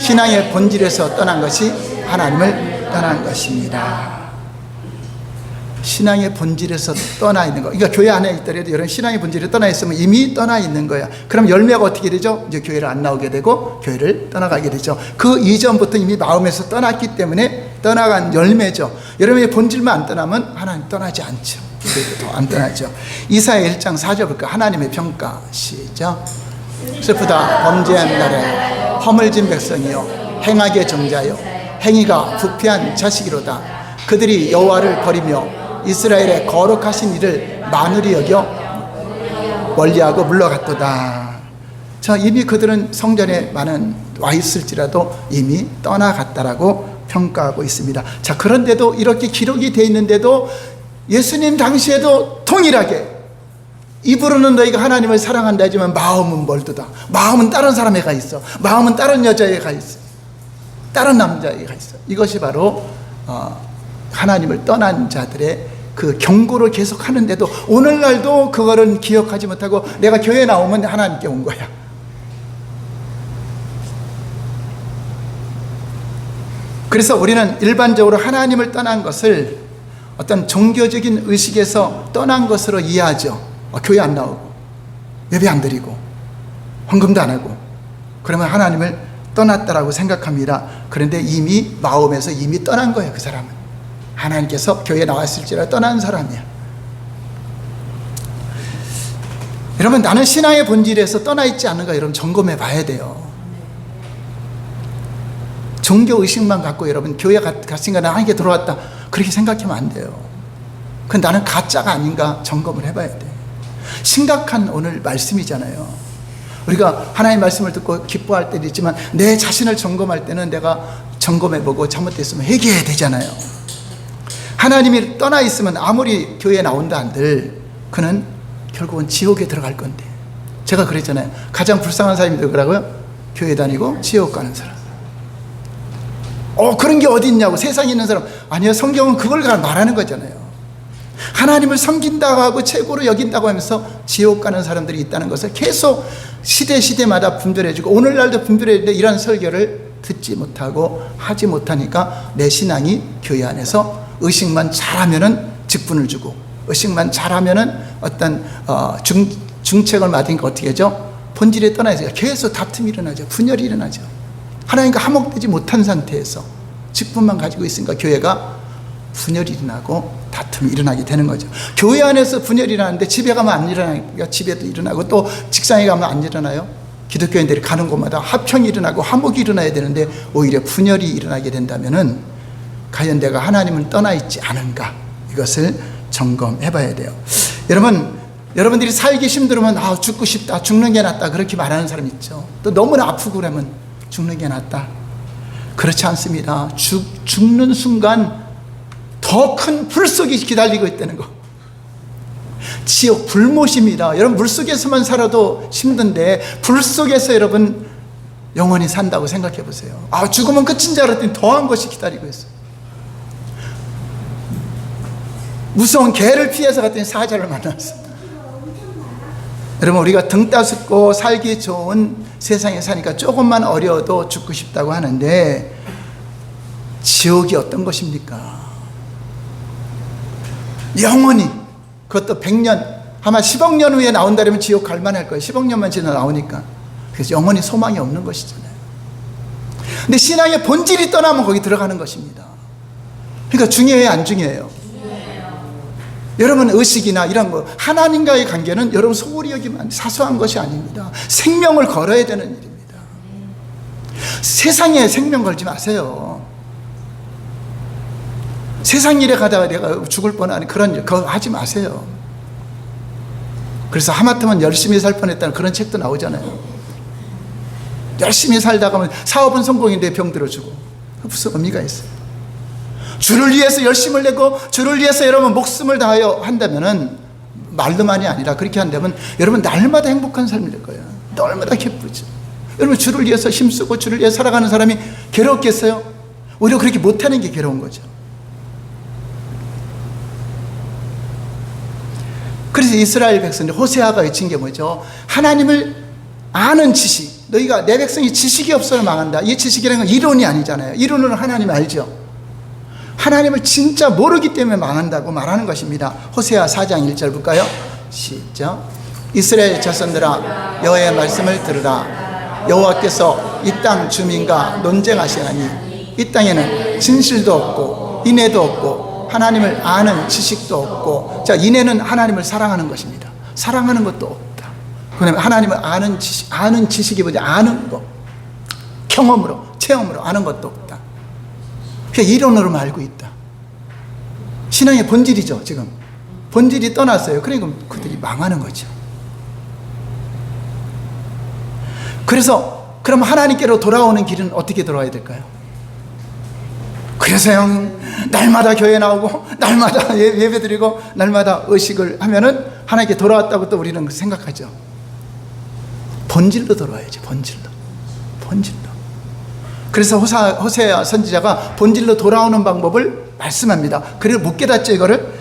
신앙의 본질에서 떠난 것이 하나님을 떠난 것입니다. 신앙의 본질에서 떠나 있는 거. 그러니까 교회 안에 있더라도 이런 신앙의 본질에 떠나 있으면 이미 떠나 있는 거야. 그럼 열매가 어떻게 되죠? 이제 교회를 안 나오게 되고 교회를 떠나가게 되죠. 그 이전부터 이미 마음에서 떠났기 때문에 떠나간 열매죠. 여러분의 본질만 안 떠나면 하나님 떠나지 않죠. 교회도 안 떠나죠. 이사야 1장 4절 볼까? 하나님의 평가. 시작. 슬프다 범죄한 날에 허물진 백성이요 행하게 정자요 행위가 부패한 자식이로다. 그들이 여호와를 버리며 이스라엘의 거룩하신 이를 만으리 여겨 멀리하고 물러갔도다. 자, 이미 그들은 성전에 와 있을지라도 이미 떠나갔다라고 평가하고 있습니다. 자, 그런데도 이렇게 기록이 되어 있는데도 예수님 당시에도 동일하게 입으로는 너희가 하나님을 사랑한다 하지만 마음은 멀도다. 마음은 다른 사람에 가 있어. 마음은 다른 여자에 가 있어. 다른 남자에 가 있어. 이것이 바로 하나님을 떠난 자들의 그 경고를 계속 하는데도 오늘날도 그거를 기억하지 못하고 내가 교회에 나오면 하나님께 온 거야. 그래서 우리는 일반적으로 하나님을 떠난 것을 어떤 종교적인 의식에서 떠난 것으로 이해하죠. 교회 안 나오고 예배 안 드리고 헌금도 안 하고 그러면 하나님을 떠났다라고 생각합니다. 그런데 이미 마음에서 이미 떠난 거예요. 그 사람은 하나님께서 교회에 나왔을지라도 떠난 사람이야. 여러분, 나는 신앙의 본질에서 떠나 있지 않은가 여러분 점검해 봐야 돼요. 종교의식만 갖고 여러분 교회 갔으니까 나 하나님께 들어왔다 그렇게 생각하면 안 돼요. 그건 나는 가짜가 아닌가 점검을 해봐야 돼. 심각한 오늘 말씀이잖아요. 우리가 하나님의 말씀을 듣고 기뻐할 때도 있지만 내 자신을 점검할 때는 내가 점검해보고 잘못됐으면 회개해야 되잖아요. 하나님이 떠나 있으면 아무리 교회에 나온다 한들 그는 결국은 지옥에 들어갈 건데, 제가 그랬잖아요. 가장 불쌍한 사람이 누구라고요? 교회 다니고 지옥 가는 사람. 그런 게 어디 있냐고 세상에 있는 사람. 아니요, 성경은 그걸 말하는 거잖아요. 하나님을 섬긴다고 하고 최고로 여긴다고 하면서 지옥 가는 사람들이 있다는 것을 계속 시대마다 분별해주고 오늘날도 분별해주는데 이런 설교를 듣지 못하고 하지 못하니까 내 신앙이 교회 안에서 의식만 잘하면은 직분을 주고 의식만 잘하면은 어떤 중책을 맡으니까 어떻게 하죠? 본질에 떠나 있어요. 계속 다툼이 일어나죠. 분열이 일어나죠. 하나님과 화목되지 못한 상태에서 직분만 가지고 있으니까 교회가 분열이 일어나고 다툼이 일어나게 되는 거죠. 교회 안에서 분열이 일어나는데 집에 가면 안 일어나니까 집에도 일어나고 또 직장에 가면 안 일어나요. 기독교인들이 가는 곳마다 합평이 일어나고 화목이 일어나야 되는데 오히려 분열이 일어나게 된다면은 과연 내가 하나님을 떠나 있지 않은가, 이것을 점검해 봐야 돼요. 여러분들이 살기 힘들으면 죽고 싶다, 죽는 게 낫다 그렇게 말하는 사람 있죠. 또 너무나 아프고 그러면 죽는 게 낫다. 그렇지 않습니다. 죽는 순간 더 큰 불 속이 기다리고 있다는 거. 지옥 불못입니다. 여러분, 물 속에서만 살아도 힘든데 불 속에서 여러분 영원히 산다고 생각해 보세요. 죽으면 끝인 줄 알았더니 더한 것이 기다리고 있어요. 무서운 개를 피해서 갔더니 사자를 만났어요. 여러분, 우리가 등 따숩고 살기 좋은 세상에 사니까 조금만 어려워도 죽고 싶다고 하는데 지옥이 어떤 것입니까? 영원히, 그것도 100년, 아마 10억 년 후에 나온다 그러면 지옥 갈 만할 거예요. 10억 년만 지나 나오니까. 그래서 영원히 소망이 없는 것이잖아요. 근데 신앙의 본질이 떠나면 거기 들어가는 것입니다. 그러니까 중요해요, 안 중요해요? 여러분, 의식이나 이런 거, 하나님과의 관계는 여러분 소홀히 여기면 사소한 것이 아닙니다. 생명을 걸어야 되는 일입니다. 세상에 생명 걸지 마세요. 세상 일에 가다가 내가 죽을 뻔한 그런 일, 그거 하지 마세요. 그래서 하마터면 열심히 살 뻔했다는 그런 책도 나오잖아요. 열심히 살다가 사업은 성공인데 병 들어주고, 무슨 의미가 있어요? 주를 위해서 열심을 내고 주를 위해서 여러분 목숨을 다하여 한다면은, 말로만이 아니라 그렇게 한다면 여러분 날마다 행복한 삶이 될 거예요. 날마다 기쁘죠. 여러분, 주를 위해서 힘쓰고 주를 위해서 살아가는 사람이 괴롭겠어요? 오히려 그렇게 못하는 게 괴로운 거죠. 그래서 이스라엘 백성들, 호세아가 외친 게 뭐죠? 하나님을 아는 지식. 너희가, 내 백성이 지식이 없어서 망한다. 이 지식이라는 건 이론이 아니잖아요. 이론으로는 하나님 알죠. 하나님을 진짜 모르기 때문에 망한다고 말하는 것입니다. 호세아 4장 1절 볼까요? 시작. 이스라엘 자손들아 여호와의 말씀을 들으라. 여호와께서 이 땅 주민과 논쟁하시나니 이 땅에는 진실도 없고 인애도 없고 하나님을 아는 지식도 없고. 자, 인애는 하나님을 사랑하는 것입니다. 사랑하는 것도 없다. 그다음에 하나님을 아는 지식이 뭐냐? 아는 것, 경험으로, 체험으로 아는 것도 없다. 그냥 이론으로만 알고 있다. 신앙의 본질이죠. 지금 본질이 떠났어요. 그러니까 그들이 망하는 거죠. 그래서 그럼 하나님께로 돌아오는 길은 어떻게 돌아와야 될까요? 그래서 형 날마다 교회 나오고 날마다 예배 드리고 날마다 의식을 하면은 하나님께 돌아왔다고 또 우리는 생각하죠. 본질로 돌아와야지. 본질로. 그래서 호세아 선지자가 본질로 돌아오는 방법을 말씀합니다. 그리고 못 깨닫죠. 이거를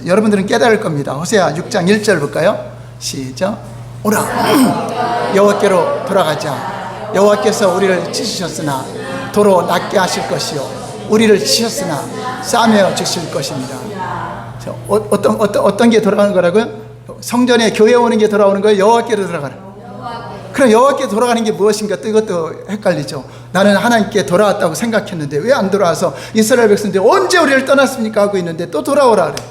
여러분들은 깨달을 겁니다. 호세아 6장 1절 볼까요? 시작. 오라 여호와께로 돌아가자. 여호와께서 우리를 찢으셨으나 도로 낫게 하실 것이요 우리를 치셨으나 싸매어 주실 것입니다. 어떤 게 돌아가는 거라고요? 성전에 교회 오는 게 돌아오는 거예요? 여호와께로 돌아가라. 그럼 여호와께 돌아가는 게 무엇인가? 또 이것도 헷갈리죠. 나는 하나님께 돌아왔다고 생각했는데 왜 안 돌아와서 이스라엘 백성들이 언제 우리를 떠났습니까? 하고 있는데 또 돌아오라 그래.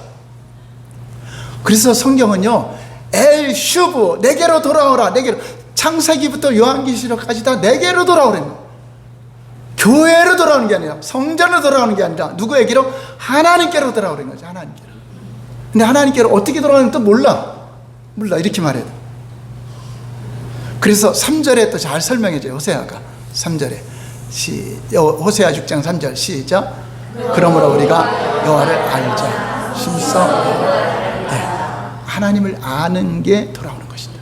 그래서 성경은요, 엘 슈브, 내게로 돌아오라. 내게로. 창세기부터 요한계시록까지 다 내게로 돌아오라는 거예요. 교회로 돌아오는 게 아니라, 성전으로 돌아오는 게 아니라 누구에게로? 하나님께로 돌아오는 거죠. 하나님께로. 근데 하나님께로 어떻게 돌아오는지 또 몰라. 이렇게 말해요. 그래서 3절에 또 잘 설명해줘요. 호세아가 3절에 호세아 6장 3절 시작. 그러므로 우리가 여호와를 알자. 심써. 네. 하나님을 아는 게 돌아오는 것이다.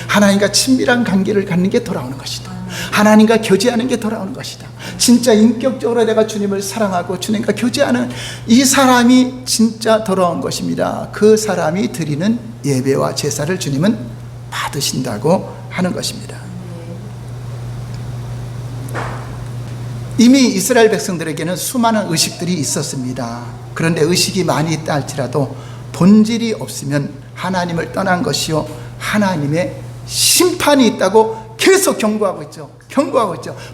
하나님과 친밀한 관계를 갖는 게 돌아오는 것이다. 하나님과 교제하는 게 돌아오는 것이다. 진짜 인격적으로 내가 주님을 사랑하고 주님과 교제하는 이 사람이 진짜 돌아온 것입니다. 그 사람이 드리는 예배와 제사를 주님은 받으신다고 하는 것입니다. 이미 이스라엘 백성들에게는 수많은 의식들이 있었습니다. 그런데 의식이 많이 있다 할지라도 본질이 없으면 하나님을 떠난 것이요 하나님의 심판이 있다고 계속 경고하고 있죠.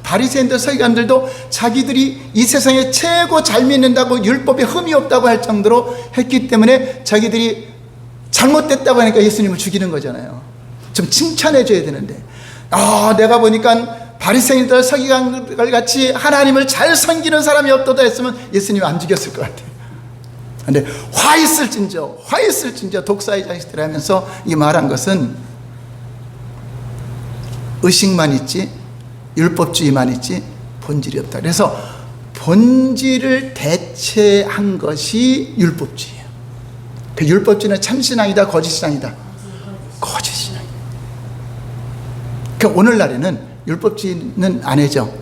바리새인들 서기관들도 자기들이 이 세상에 최고 잘 믿는다고 율법에 흠이 없다고 할 정도로 했기 때문에 자기들이 잘못됐다고 하니까 예수님을 죽이는 거잖아요. 좀 칭찬해 줘야 되는데, 내가 보니까 바리새인들 서기관들 같이 하나님을 잘 섬기는 사람이 없도다 했으면 예수님이 안 죽였을 것 같아요. 근데 화 있을진저 독사의 자식들 하면서 이 말한 것은 의식만 있지 율법주의만 있지 본질이 없다. 그래서 본질을 대체한 것이 율법주의예요. 그 율법주의는 참신앙이다 거짓신앙이다? 거짓신앙. 그러니까 오늘날에는 율법주의는 안 해죠.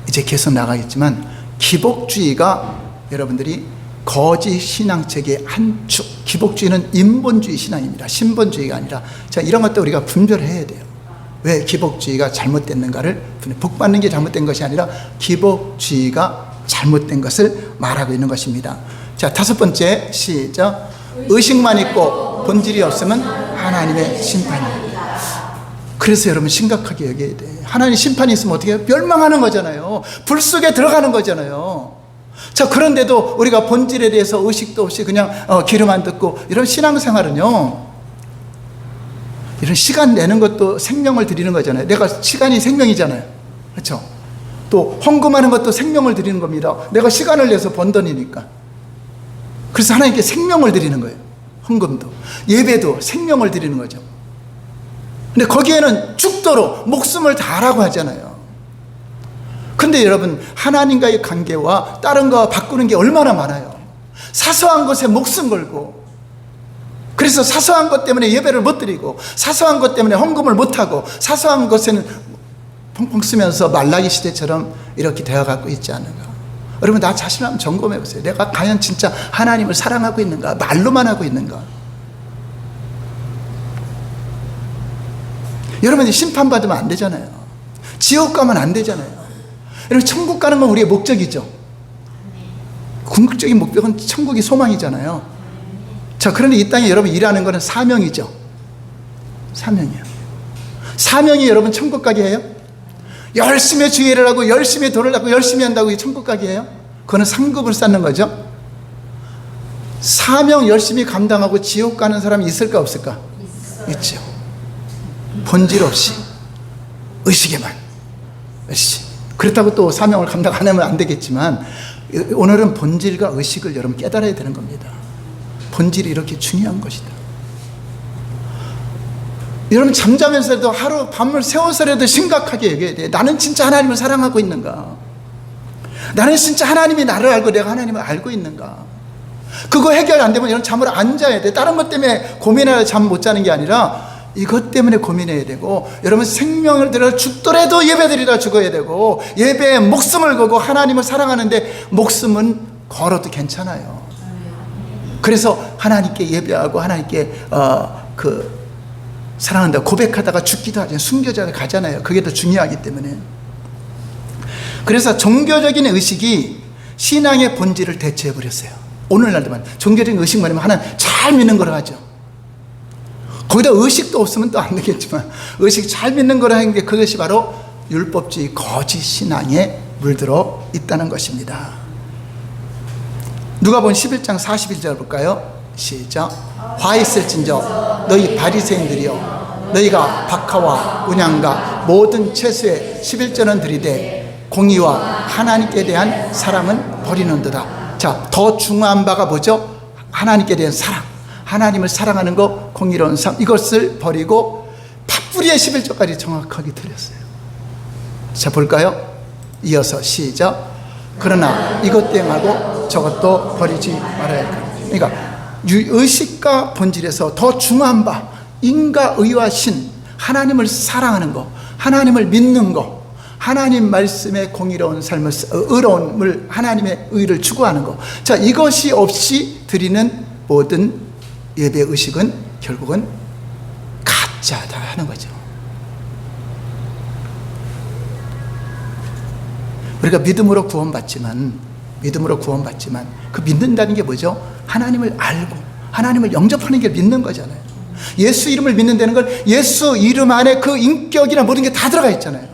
이제 계속 나가겠지만 기복주의가 여러분들이 거짓 신앙책의 한 축. 기복주의는 인본주의 신앙입니다. 신본주의가 아니라. 자, 이런 것도 우리가 분별해야 돼요. 왜 기복주의가 잘못됐는가를, 복받는 게 잘못된 것이 아니라 기복주의가 잘못된 것을 말하고 있는 것입니다. 자, 5번째 시작. 의식만 있고 본질이 없으면 하나님의 심판입니다. 그래서 여러분 심각하게 여겨야 돼. 하나님 심판이 있으면 어떻게 해요? 멸망하는 거잖아요. 불 속에 들어가는 거잖아요. 자, 그런데도 우리가 본질에 대해서 의식도 없이 그냥 귀로 안 듣고 이런 신앙생활은요, 이런 시간 내는 것도 생명을 드리는 거잖아요. 내가 시간이 생명이잖아요. 그렇죠? 또 헌금하는 것도 생명을 드리는 겁니다. 내가 시간을 내서 번 돈이니까. 그래서 하나님께 생명을 드리는 거예요. 헌금도 예배도 생명을 드리는 거죠. 근데 거기에는 죽도록 목숨을 다하라고 하잖아요. 근데 여러분, 하나님과의 관계와 다른 거와 바꾸는 게 얼마나 많아요. 사소한 것에 목숨 걸고, 그래서 사소한 것 때문에 예배를 못 드리고, 사소한 것 때문에 헌금을 못 하고, 사소한 것에는 펑펑 쓰면서 말라기 시대처럼 이렇게 되어가고 있지 않은가. 여러분, 나 자신을 한번 점검해 보세요. 내가 과연 진짜 하나님을 사랑하고 있는가? 말로만 하고 있는가? 여러분이 심판받으면 안 되잖아요. 지옥 가면 안 되잖아요. 여러분, 천국 가는 건 우리의 목적이죠. 궁극적인 목표는 천국이 소망이잖아요. 자, 그런데 이 땅에 여러분 일하는 거는 사명이죠. 사명이에요. 사명이 여러분 천국 가게 해요? 열심히 주의를 하고 열심히 돈을 낳고 열심히 한다고 이 천국 가게 해요? 그거는 상급을 쌓는 거죠. 사명 열심히 감당하고 지옥 가는 사람이 있을까 없을까? 있죠. 본질 없이 의식에만 의식. 그렇다고 또 사명을 감당 안 하면 안 되겠지만 오늘은 본질과 의식을 여러분 깨달아야 되는 겁니다. 본질이 이렇게 중요한 것이다. 여러분 잠자면서도 하루 밤을 새워서라도 심각하게 얘기해야 돼. 나는 진짜 하나님을 사랑하고 있는가? 나는 진짜 하나님이 나를 알고 내가 하나님을 알고 있는가? 그거 해결 안 되면 여러분 잠을 안 자야 돼. 다른 것 때문에 고민하여 잠 못 자는 게 아니라 이것 때문에 고민해야 되고, 여러분 생명을 들여 죽더라도 예배드리라 죽어야 되고, 예배에 목숨을 걸고 하나님을 사랑하는데 목숨은 걸어도 괜찮아요. 그래서 하나님께 예배하고 하나님께 사랑한다 고백하다가 죽기도 하잖아요. 순교자가 가잖아요. 그게 더 중요하기 때문에. 그래서 종교적인 의식이 신앙의 본질을 대체해버렸어요. 오늘날도만 종교적인 의식만 하면 하나님 잘 믿는 거라 하죠. 거기다 의식도 없으면 또 안 되겠지만 의식 잘 믿는 거라 하는 게 그것이 바로 율법주의 거짓 신앙에 물들어 있다는 것입니다. 누가복음 11장 41절 볼까요? 시작. 화 있을진저 너희 바리새인들이여, 너희가 박하와 운양과 모든 채소에 11전은 드리되 공의와 하나님께 대한 사랑은 버리는도다. 자, 더 중요한 바가 뭐죠? 하나님께 대한 사랑, 하나님을 사랑하는 것, 공의로운 삶, 이것을 버리고 팥뿌리의 11조까지 정확하게 드렸어요. 자, 볼까요? 이어서 시작. 그러나 이것 땡하고 저것도 버리지 말아야 할까. 그러니까 의식과 본질에서 더 중요한 바, 인과 의와 신, 하나님을 사랑하는 것, 하나님을 믿는 것, 하나님 말씀의 공의로운 삶을, 의로움을, 하나님의 의를 추구하는 것. 자, 이것이 없이 드리는 모든 예배 의식은 결국은 가짜다 하는 거죠. 우리가 믿음으로 구원받지만 그 믿는다는 게 뭐죠? 하나님을 알고 하나님을 영접하는 게 믿는 거잖아요. 예수 이름을 믿는다는 걸 예수 이름 안에 그 인격이나 모든 게 다 들어가 있잖아요.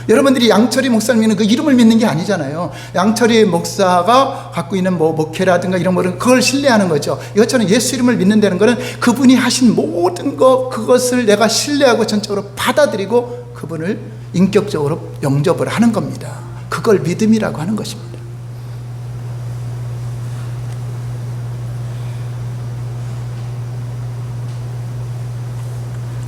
여러분들이 양철이 목사님은 그 이름을 믿는 게 아니잖아요. 양철이 목사가 갖고 있는 뭐 목회라든가 이런 거는 그걸 신뢰하는 거죠. 이것처럼 예수 이름을 믿는다는 거는 그분이 하신 모든 것, 그것을 내가 신뢰하고 전적으로 받아들이고 그분을 인격적으로 영접을 하는 겁니다. 그걸 믿음이라고 하는 것입니다.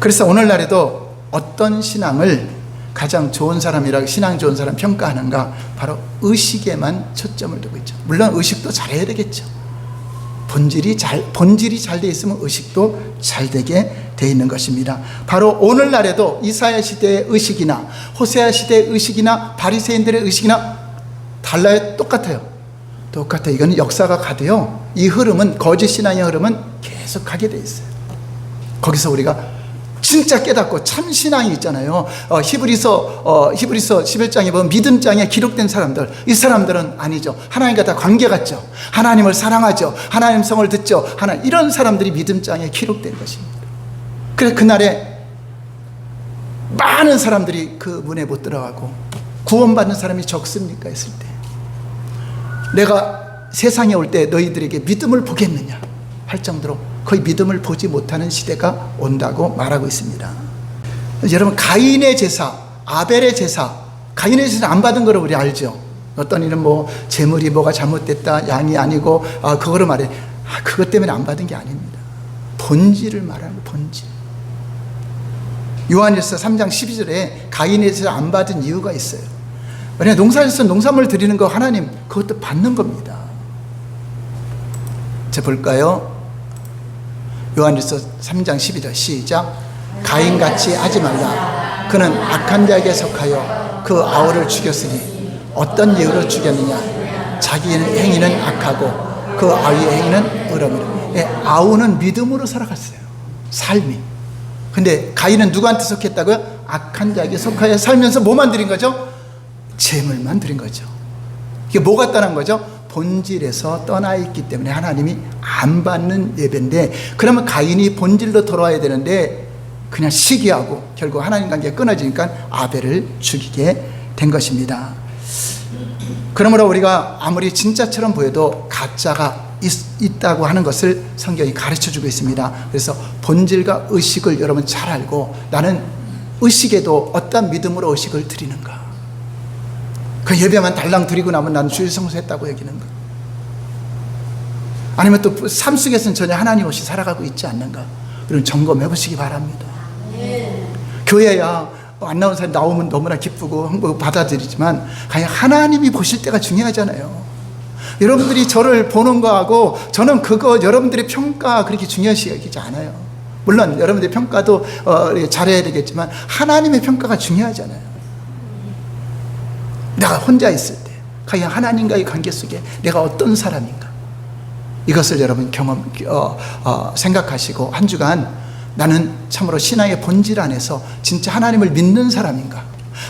그래서 오늘날에도 어떤 신앙을 가장 좋은 사람이라고, 신앙 좋은 사람 평가하는가? 바로 의식에만 초점을 두고 있죠. 물론 의식도 잘해야 되겠죠. 본질이 잘 돼 있으면 의식도 잘 되게 돼 있는 것입니다. 바로 오늘날에도 이사야 시대의 의식이나 호세아 시대의 의식이나 바리새인들의 의식이나 달라요? 똑같아요. 이거는 역사가 가도요, 이 흐름은, 거짓 신앙의 흐름은 계속 가게 돼 있어요. 거기서 우리가 진짜 깨닫고 참 신앙이 있잖아요. 히브리서 11장에 보면 믿음장에 기록된 사람들, 이 사람들은 아니죠. 하나님과 다 관계 같죠. 하나님을 사랑하죠. 하나님 성을 듣죠. 이런 사람들이 믿음장에 기록된 것입니다. 그래서 그날에 많은 사람들이 그 문에 못 들어가고 구원받는 사람이 적습니까? 했을 때 내가 세상에 올 때 너희들에게 믿음을 보겠느냐 할 정도로 거의 믿음을 보지 못하는 시대가 온다고 말하고 있습니다. 여러분, 가인의 제사, 아벨의 제사, 가인의 제사 안 받은 거를 우리 알죠. 어떤 이는 뭐 재물이 뭐가 잘못됐다, 양이 아니고 그거를 말해. 그것 때문에 안 받은 게 아닙니다. 본질을 말하는 거예요. 본질. 요한일서 3장 12절에 가인의 제사 안 받은 이유가 있어요. 왜냐하면 농사에서 농산물 드리는 거 하나님 그것도 받는 겁니다. 자, 볼까요? 요한일서 3장 12절 시작. 가인같이 하지 말라. 그는 악한 자에게 속하여 그 아우를 죽였으니 어떤 이유로 죽였느냐? 자기의 행위는 악하고 그 아우의 행위는 의로움이라. 아우는 믿음으로 살아갔어요. 삶이. 근데 가인은 누구한테 속했다고요? 악한 자에게 속하여 살면서 뭐만 드린 거죠? 재물만 드린 거죠. 이게 뭐 같다는 거죠? 본질에서 떠나 있기 때문에 하나님이 안 받는 예배인데, 그러면 가인이 본질로 돌아와야 되는데 그냥 시기하고 결국 하나님 관계가 끊어지니까 아벨을 죽이게 된 것입니다. 그러므로 우리가 아무리 진짜처럼 보여도 가짜가 있다고 하는 것을 성경이 가르쳐주고 있습니다. 그래서 본질과 의식을 여러분 잘 알고, 나는 의식에도 어떤 믿음으로 의식을 드리는가, 그 예배만 달랑 드리고 나면 나는 주일 성수했다고 여기는가, 아니면 또 삶 속에서는 전혀 하나님 없이 살아가고 있지 않는가, 이런 점검해 보시기 바랍니다. 교회야 안 나온 사람이 나오면 너무나 기쁘고 받아들이지만 그냥 하나님이 보실 때가 중요하잖아요. 여러분들이 저를 보는 거하고 저는 그거 여러분들의 평가 그렇게 중요시 여기지 않아요. 물론 여러분들의 평가도 잘해야 되겠지만 하나님의 평가가 중요하잖아요. 내가 혼자 있을 때 과연 하나님과의 관계 속에 내가 어떤 사람인가, 이것을 여러분 생각하시고 한 주간 나는 참으로 신앙의 본질 안에서 진짜 하나님을 믿는 사람인가,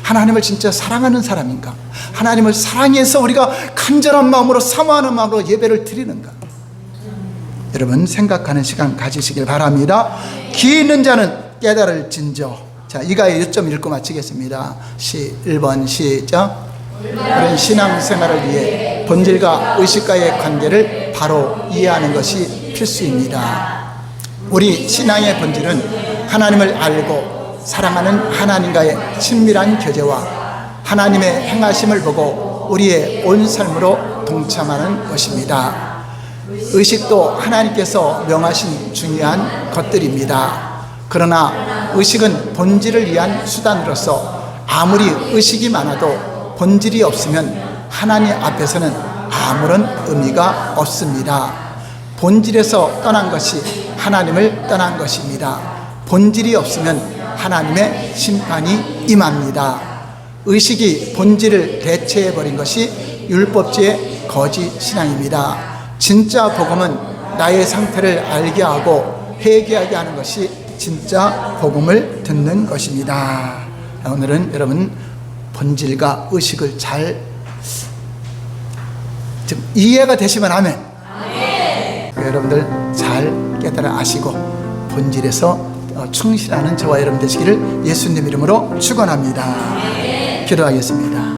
하나님을 진짜 사랑하는 사람인가, 하나님을 사랑해서 우리가 간절한 마음으로 사모하는 마음으로 예배를 드리는가, 여러분 생각하는 시간 가지시길 바랍니다. 귀 있는 자는 깨달을진저. 자, 이가의 요점 읽고 마치겠습니다. 1번 시작. 우리는 신앙생활을 위해 본질과 의식과의 관계를 바로 이해하는 것이 필수입니다. 우리 신앙의 본질은 하나님을 알고 사랑하는 하나님과의 친밀한 교제와 하나님의 행하심을 보고 우리의 온 삶으로 동참하는 것입니다. 의식도 하나님께서 명하신 중요한 것들입니다. 그러나 의식은 본질을 위한 수단으로서 아무리 의식이 많아도 본질이 없으면 하나님 앞에서는 아무런 의미가 없습니다. 본질에서 떠난 것이 하나님을 떠난 것입니다. 본질이 없으면 하나님의 심판이 임합니다. 의식이 본질을 대체해버린 것이 율법주의 거짓 신앙입니다. 진짜 복음은 나의 상태를 알게 하고 회개하게 하는 것이 진짜 복음을 듣는 것입니다. 오늘은 여러분 본질과 의식을 잘 이해가 되시면 아멘. 여러분들 잘 깨달아 아시고 본질에서 충실하는 저와 여러분 되시기를 예수님 이름으로 축원합니다. 기도하겠습니다.